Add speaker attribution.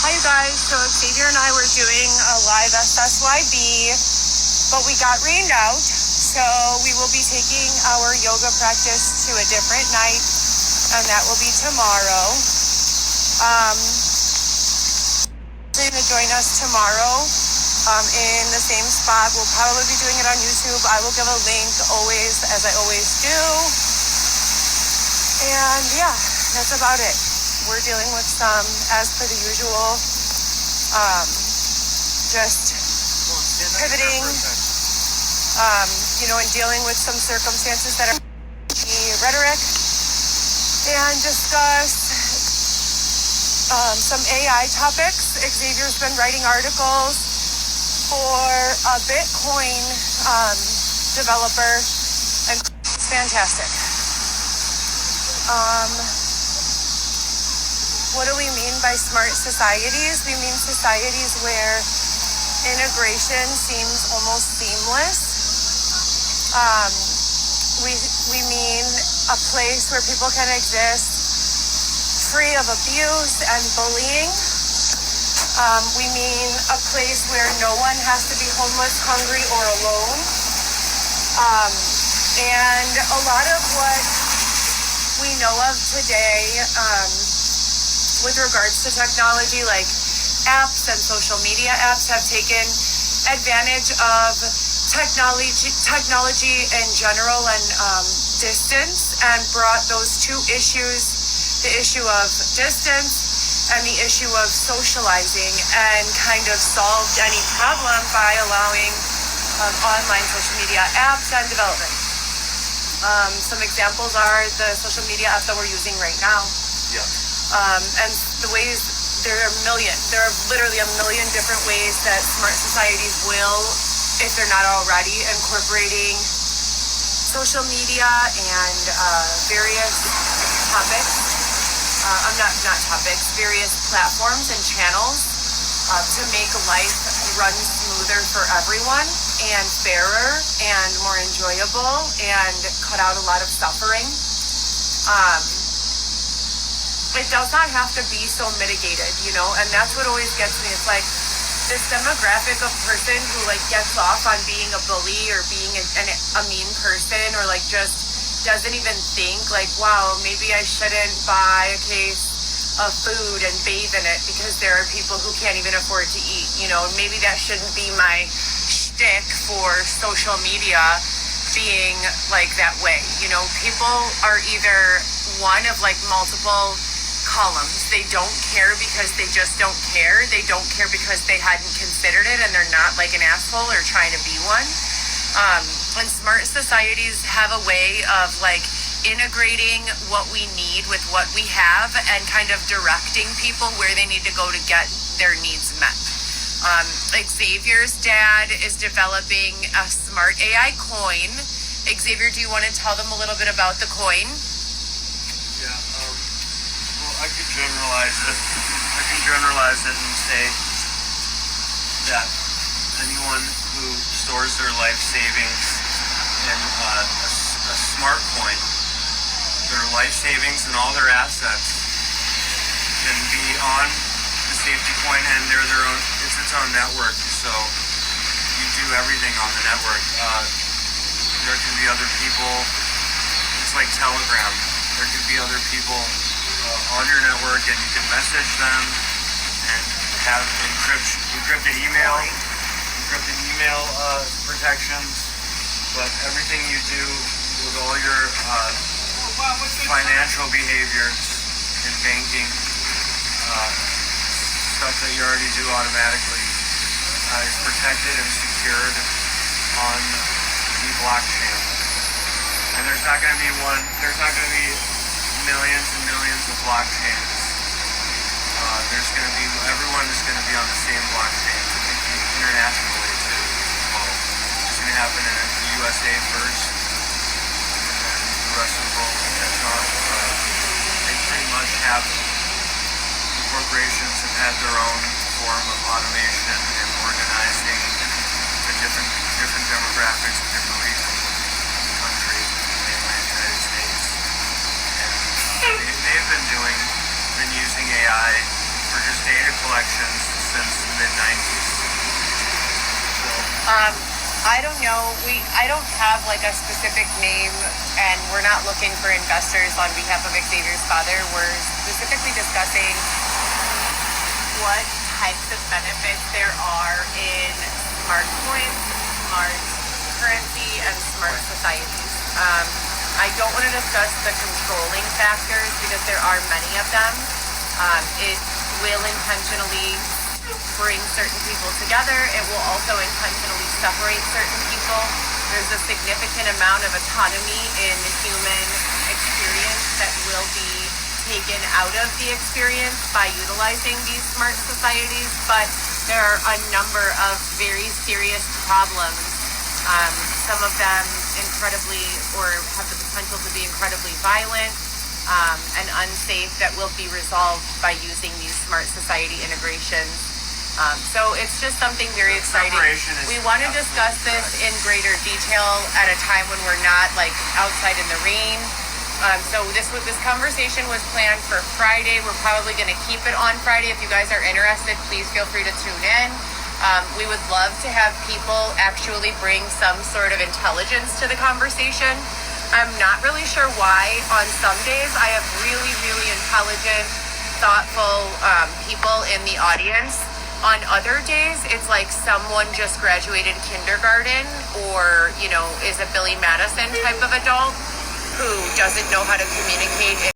Speaker 1: Hi, you guys. So Xavier and I were doing a live SSYB, but we got rained out. So we will be taking our yoga practice to a different night, and that will be tomorrow. They're going to join us tomorrow in the same spot. We'll probably be doing it on YouTube. I will give a link always, as I always do. And yeah, that's about it. We're dealing with some, as per the usual, just pivoting, and dealing with some circumstances that are rhetoric, and discuss some AI topics. Xavier's been writing articles for a Bitcoin developer, and it's fantastic. What do we mean by smart societies? We mean societies where integration seems almost seamless. We mean a place where people can exist free of abuse and bullying. We mean a place where no one has to be homeless, hungry, or alone. And a lot of what we know of today, with regards to technology, like apps and social media apps, have taken advantage of technology in general and distance, and brought those two issues, the issue of distance and the issue of socializing, and kind of solved any problem by allowing online social media apps and development. Some examples are the social media app that we're using right now.
Speaker 2: Yeah.
Speaker 1: And the ways, there are literally a million different ways that smart societies will, if they're not already, incorporating social media and various topics, various platforms and channels to make life run smoother for everyone and fairer and more enjoyable and cut out a lot of suffering. It does not have to be so mitigated, and that's what always gets me. It's like this demographic of person who gets off on being a bully or being a mean person, or just doesn't even think wow, maybe I shouldn't buy a case of food and bathe in it because there are people who can't even afford to eat. Maybe that shouldn't be my shtick for social media being that way. People are either one of multiple columns. They don't care because they just don't care. They don't care because they hadn't considered it, and they're not an asshole or trying to be one. And smart societies have a way of integrating what we need with what we have, and kind of directing people where they need to go to get their needs met. Xavier's dad is developing a smart AI coin. Xavier, do you want to tell them a little bit about the coin?
Speaker 2: Yeah. I could generalize it and say that anyone who stores their life savings in a smart coin, their life savings and all their assets can be on the safety coin, and they're it's its own network. So you do everything on the network. There can be other people. It's like Telegram. There can be other people on your network, and you can message them and have encrypted email protections. But everything you do with all your financial behaviors in banking, stuff that you already do automatically, is protected and secured on the blockchain. And there's not going to be millions and millions of blockchains. Everyone is going to be on the same blockchain, internationally too. Well, it's going to happen in the USA first, and then the rest of the world will catch on. They pretty much have, the corporations have had their own form of automation and organizing the different demographics of different regions of the country, the mainland United States. And they've been using AI for just data collections since the mid 90s. So,
Speaker 1: I don't know. I don't have like a specific name, and we're not looking for investors on behalf of Xavier's father. We're specifically discussing what types of benefits there are in smart coins, smart currency, and smart societies. I don't want to discuss the controlling factors because there are many of them. It will intentionally bring certain people together. It will also intentionally separate certain people. There's a significant amount of autonomy in the human experience that will be taken out of the experience by utilizing these smart societies, but there are a number of very serious problems. Some of them incredibly, or have the potential to be incredibly violent and unsafe, that will be resolved by using these smart society integrations. So it's just something very exciting. We want to discuss this in greater detail at a time when we're not like outside in the rain. So this conversation was planned for Friday. We're probably going to keep it on Friday. If you guys are interested, please feel free to tune in. We would love to have people actually bring some sort of intelligence to the conversation. I'm not really sure why on some days I have really, really intelligent, thoughtful people in the audience. On other days, it's like someone just graduated kindergarten or, is a Billy Madison type of adult who doesn't know how to communicate